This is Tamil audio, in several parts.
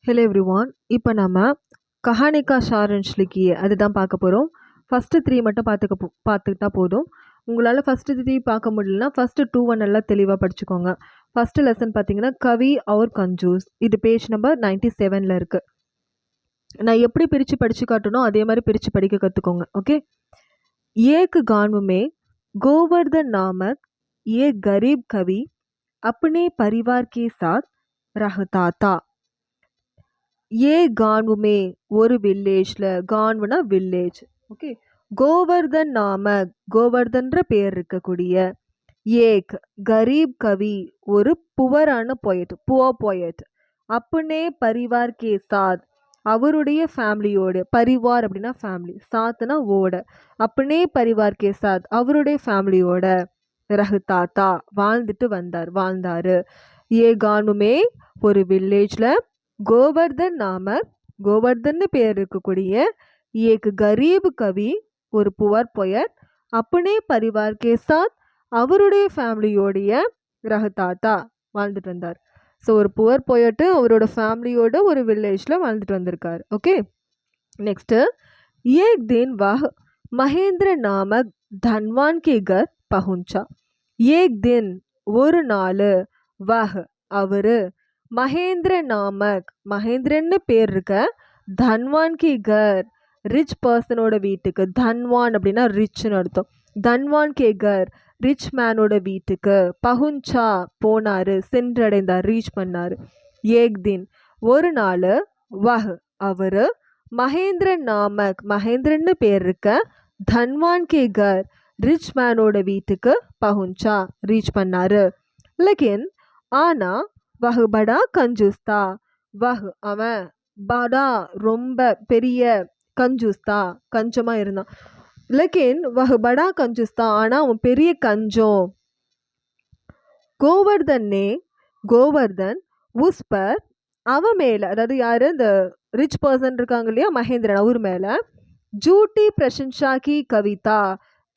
Hello everyone. இப்போ நம்ம கஹானிகா சாரன்ஷ் லிக்கிய அதுதான் பார்க்க போகிறோம். ஃபஸ்ட்டு 3 மட்டும் பார்த்துக்கிட்டா போதும். உங்களால் ஃபஸ்ட்டு 3 பார்க்க முடியலனா ஃபஸ்ட்டு 2 நல்லா தெளிவாக படிச்சுக்கோங்க. ஃபஸ்ட்டு லெசன் பார்த்தீங்கன்னா கவி और கஞ்சூஸ். இது பேஜ் நம்பர் 97ல் இருக்குது. நான் எப்படி பிரித்து படித்து காட்டணும் அதே மாதிரி பிரித்து படிக்க கற்றுக்கோங்க. ஓகே. एक गांव में गोवर्धन नामक एक गरीब कवि अपने परिवार के साथ रहता था. ஏ கான்வுமே ஒரு வில்லேஜ்ல, கான்வுனா வில்லேஜ். ஓகே. கோவர்தன் நாமக், கோவர்தன்ற பேர் இருக்கக்கூடிய, ஏக் கரீப் கவி ஒரு புவரான பொயட், புவர் பொயட். அப்புனே பரிவார் கே சாத் அவருடைய ஃபேமிலியோடு, பரிவார் அப்படின்னா ஃபேமிலி, சாத்னா ஓட, அப்புனே பரிவார் கே சாத் அவருடைய ஃபேமிலியோட, ரஹுதாத்தா வாழ்ந்துட்டு வாழ்ந்தாரு. ஏ கானுமே ஒரு வில்லேஜ்ல, கோவர்தன் நாமக் கோவர்தன் பேர் இருக்கக்கூடிய ஏக் கரீப் கவி ஒரு புவர் பொயட், அப்புனே பரிவார் கே சாத் அவருடைய ஃபேமிலியோடைய ரஹுதாத்தா வாழ்ந்துட்டு வந்தார். ஸோ ஒரு புவர் பொயட்டு அவரோட ஃபேமிலியோட ஒரு வில்லேஜில் வாழ்ந்துட்டு வந்திருக்கார். ஓகே. நெக்ஸ்ட்டு ஏக் தின் வஹ் மகேந்திர நாமக் தன்வான் கே கர் பहुंचा. ஏக் தின் ஒரு நாள், வஹ் அவரு, மகேந்திர நாமக் மகேந்திரன்னு பேர் இருக்க, தன்வான் கி கர் ரிச் பர்சனோட வீட்டுக்கு, தன்வான் அப்படின்னா ரிச்னு அர்த்தம், தன்வான் கே கர் ரிச் மேனோட வீட்டுக்கு, பஹுஞ்சா போனாரு, சென்றடைந்தார், ரீச் பண்ணார். ஏக் தின் ஒரு நாள், வஹ் அவரு, மகேந்திரன் நாமக் மகேந்திரன்னு பேர் இருக்க, தன்வான் கே கர் ரிச் மேனோட வீட்டுக்கு பஹுஞ்சா ரீச் பண்ணாரு. லக்கின் ஆனா வஹ் படா கஞ்சூஸ்தா, வஹ் அவன், படா ரொம்ப பெரிய, கஞ்சூஸ்தா கஞ்சமாக இருந்தான். லக்கின் வஹ் படா கஞ்சூஸ்தா ஆனால் அவன் பெரிய கஞ்சம். கோவர்தன்னே கோவர்தன் உஸ்பர் அவன் மேலே, அதாவது யார், இந்த ரிச் பர்சன் இருக்காங்க இல்லையா மகேந்திரன், அவர் மேலே ஜூட்டி பிரசன்ஷா கி கவிதா,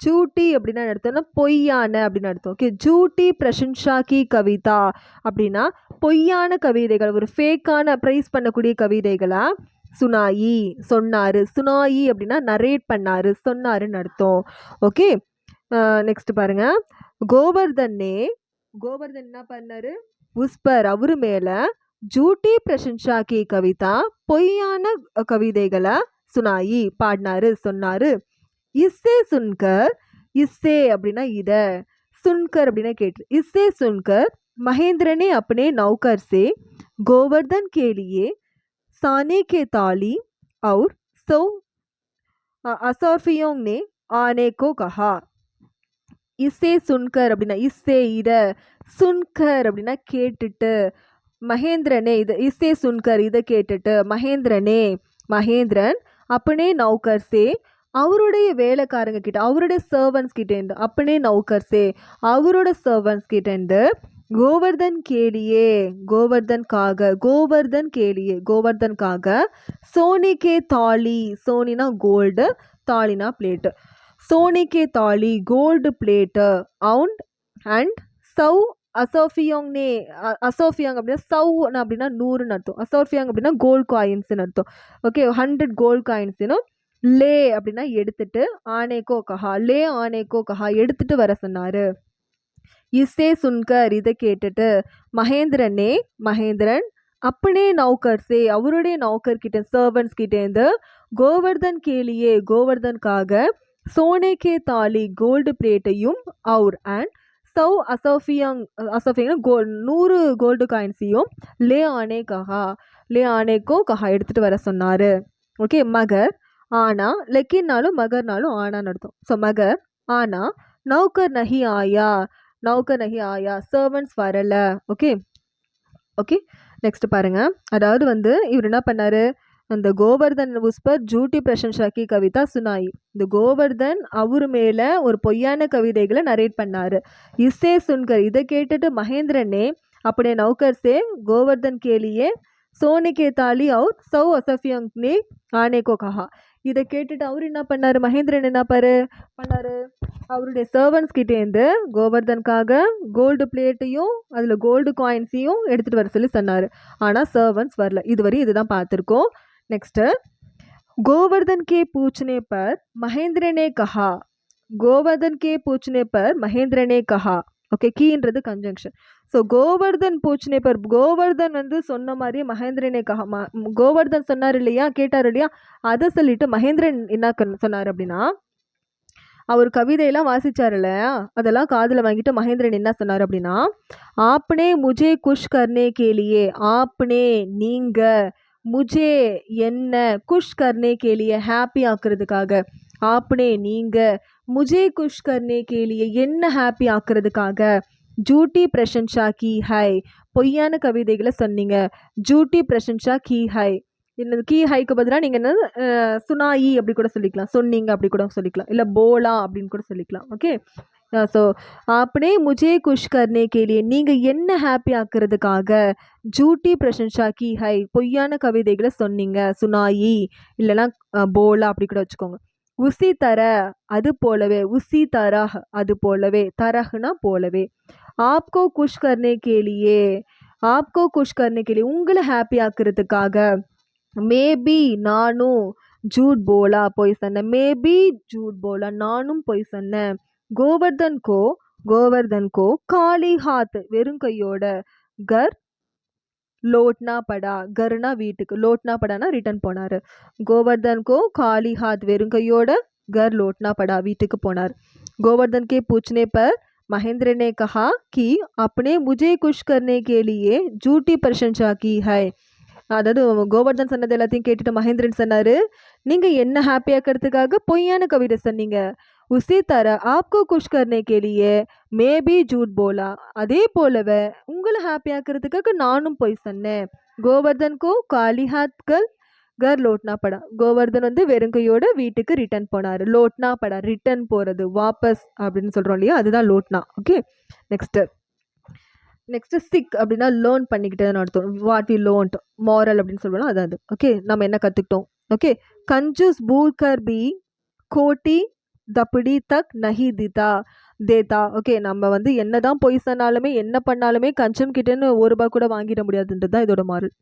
ஜூட்டி அப்படின்னா அர்த்தம்னா பொய்யான அப்படின்னு அர்த்தம். ஓகே. ஜூட்டி பிரசன்ஷா கி கவிதா அப்படின்னா பொய்யான கவிதைகள், ஒரு ஃபேக்கான ப்ரைஸ் பண்ணக்கூடிய கவிதைகளா சுனாயி சொன்னார். சுனாயி அப்படின்னா நரேட் பண்ணார், சொன்னாருன்னு அர்த்தம். ஓகே. நெக்ஸ்ட் பாருங்க. கோவர்தன்னே கோவர்தன் என்ன பண்ணாரு, உஸ்பர் அவரு மேலே, ஜூட்டி பிரசன்ஷா கி கவிதா பொய்யான கவிதைகளை சுனாயி பாடினாரு, சொன்னாரு. இஸ்ஸே சுன்கர், இஸ்ஸே அப்படின்னா இத, சுன்கர் அப்படின்னா கேட்டு, இஸ்ஸே சுன்கர் மகேந்திரனே अपने नौकर से गोवर्धन के लिए साने के ताली और 100 असरफियों ने आने को कहा. இஸ்ஸே சுன்கர் அப்படின்னா இஸ்ஸே இத, சுன்கர் அப்படின்னா கேட்டுட்டு, மகேந்திரனே இது, இஸ்ஸே சுன்கர் இதை கேட்டுட்டு, மகேந்திரனே மகேந்திரன் அப்பனே நௌகர் சே அவருடைய வேலைக்காரங்க கிட்ட, அவருடைய சர்வன்ஸ் கிட்டேருந்து, அப்பனே நௌகர் சே அவரோட சர்வன்ஸ் கிட்டேருந்து, கோவர்தன் கேலியே கோவர்தன்காக, கோவர்தன் கேலியே கோவர்தன்காக, சோனிக்கே தாலி, சோனினா கோல்டு, தாலினா பிளேட்டு, சோனிக்கே தாலி கோல்டு பிளேட்டு, அவுண்ட் அண்ட் சவ் அசோஃபியோங்னே, அசோஃபியாங் அப்படின்னா சவ்னா அப்படின்னா 100ன்னு அர்த்தம், அசோஃபியாங் அப்படின்னா கோல்டு காயின்ஸ்னு அர்த்தம். ஓகே. 100 கோல்டு காயின்ஸ்னு, லே அப்படின்னா எடுத்துட்டு, ஆனேக்கோ கஹா லே ஆனேக்கோ கஹா எடுத்துட்டு வர சொன்னாரு. இஸ்ஸே சுன்கர் இதை கேட்டுட்டு, மகேந்திரனே மகேந்திரன் அப்பனே நௌகர் சே அவருடைய நௌகர் கிட்ட, சர்வன்ஸ் கிட்டேருந்து, கோவர்தன் கேலியே கோவர்தன்காக, சோனேக்கே தாலி கோல்டு பிளேட்டையும், அவுர் அண்ட் சவ் அசோஃபியாங் அசோஃபியாங்னா 100 கோல்டு காயின்ஸையும், லே ஆனே கஹா லே ஆனேக்கோ கஹா எடுத்துகிட்டு வர சொன்னார். ஓகே. மகர் ஆனா, லெக்கின்னாலும் மகர்னாலும் ஆனான்னு அர்த்தம். ஸோ மகர் ஆனா, நௌகர் நஹி ஆயா, நௌகர் நஹி ஆயா சர்வன்ஸ் வரல. ஓகே. ஓகே. நெக்ஸ்ட் பாருங்க. அதாவது வந்து இவர் என்ன பண்ணாரு, அந்த கோவர்தன் உஸ்பர் ஜூட்டி பிரசன்ஷா கி கவிதா சுனாயி, இந்த கோவர்தன் அவர் மேலே ஒரு பொய்யான கவிதைகளை நரேட் பண்ணார். இஸ்ஸே சுன்கர் இதை கேட்டுட்டு, மகேந்திரனே அப்படியே நௌகர் சே கோவர்தன் கேலியே सोने के ताली और 100 असफियों ने आने को कहा. இதை கேட்டுட்டு அவர் என்ன பண்ணாரு, மகேந்திரன் என்ன பண்ணாரு, அவருடைய சர்வன்ட்ஸ் கிட்டேருந்து கோவர்தனுக்காக கோல்டு பிளேட்டையும் அதில் கோல்டு காயின்ஸையும் எடுத்துகிட்டு வர சொல்லி சொன்னார். ஆனால் சர்வன்ட்ஸ் வரல. இதுவரையும் இதுதான் பார்த்துருக்கோம். நெக்ஸ்ட்டு, गोवर्धन के पूछने पर महेंद्र ने कहा. गोवर्धन के पूछने पर महेंद्र ने कहा. ஓகே, கீன்றது கன்ஜங்ஷன். ஸோ கோவர்தன் பூச்சனை பர், கோவர்தன் வந்து சொன்ன மாதிரியே மகேந்திரனே கஹா. கோவர்தன் சொன்னார் இல்லையா, கேட்டார் இல்லையா, அதை சொல்லிட்டு மகேந்திரன் என்ன சொன்னார் அப்படின்னா, அவர் கவிதையெல்லாம் வாசிச்சார் இல்லையா, அதெல்லாம் காதில் வாங்கிட்டு மகேந்திரன் என்ன சொன்னார் அப்படின்னா, ஆப்னே முஜே குஷ் கர்னே கேலியே, ஆப்னே நீங்கள், முஜே என்ன, குஷ் கர்னே கேலியே ஹாப்பி ஆக்குறதுக்காக, ஆப்னே நீங்கள், முஜே குஷ் கர்னே கேலியே என்ன ஹாப்பி ஆக்குறதுக்காக, ஜூட்டி பிரசன்ஷா கி ஹை, பொய்யான கவிதைகளை சொன்னீங்க, ஜூட்டி பிரசன்ஷா கி ஹை. என்னது கீ ஹைக்கு பதிலாக நீங்கள் என்ன சுனாயி அப்படி கூட சொல்லிக்கலாம், சொன்னீங்க அப்படி கூட சொல்லிக்கலாம், இல்லை போலா அப்படின்னு கூட சொல்லிக்கலாம். ஓகே, ஸோ அப்படியே முஜே குஷ் கர்னே கேலியே நீங்கள் என்ன ஹாப்பி ஆக்குறதுக்காக, ஜூட்டி பிரசன்ஷா கி ஹை பொய்யான கவிதைகளை சொன்னீங்க, சுனாயி இல்லைனா போலா அப்படி கூட வச்சுக்கோங்க. உசி தர அது போலவே, உசி தரஹ் அது போலவே, தரஹ்னா போலவே. ஆப்கோ குஷ் கர்னே கேலியே, ஆப்கோ குஷ் கர்னே கேலியே உங்களை ஹாப்பி ஆக்குறதுக்காக, மேபி நானும் ஜூட் போலா பொய் சொன்னேன், மேபி ஜூட் போலா நானும் பொய் சொன்னேன். கோவர்தன் கோ காலி ஹாத் வெறும் கையோட, கர் லோட்னா படா, கர்னா வீட்டுக்கு, லோட்னா படானா ரிட்டர்ன் போனார். கோவர்தன் கோ காலி ஹாத் வெறும் கையோட, கர் லோட்னா படா வீட்டுக்கு போனார். கோவர்தன் கே பூछने पर महेंद्र ने कहा कि अपने मुझे खुश करने के लिए झूठी प्रशंसा की है. அதாவது கோவர்தன் சொன்னது எல்லாத்தையும் கேட்டுட்டு மகேந்திரன் சொன்னார், நீங்கள் என்ன ஹாப்பி ஆக்கிறதுக்காக பொய்யான கவிதை சொன்னீங்க. உசி தர ஆப்கோ குஷ் கர்னே கேலியே மேபி ஜூட் போலா, அதே போலவே உங்களை ஹாப்பி ஆக்கிறதுக்காக நானும் பொய் சொன்னேன். கோவர்தன் கோ காலி ஹாத்கள் கர் லோட்னா படா, கோவர்தன் வந்து வெறுங்கையோட வீட்டுக்கு ரிட்டர்ன் போனார். லோட்னா படா ரிட்டர்ன் போகிறது, வாபஸ் அப்படின்னு சொல்கிறோம் இல்லையா, அதுதான் லோட்னா. ஓகே, நெக்ஸ்ட்டு சிக் அப்படின்னா லேர்ன் பண்ணிக்கிட்டேன்னு அர்த்தம். வாட் வி லேர்ன்ட், மாரல் அப்படின்னு சொல்லுவோம், அதான் அது. ஓகே, நம்ம என்ன கற்றுக்கிட்டோம். ஓகே, கஞ்சூஸ் பூல்கர் பி கோட்டி தப்படி தக் நஹி திதா தேதா. ஓகே, நம்ம வந்து என்ன தான் பொய் சொன்னாலுமே என்ன பண்ணாலுமே கஞ்சம் கிட்டேன்னு ₹1 கூட வாங்கிட முடியாதுன்றது தான் இதோட மாரல்.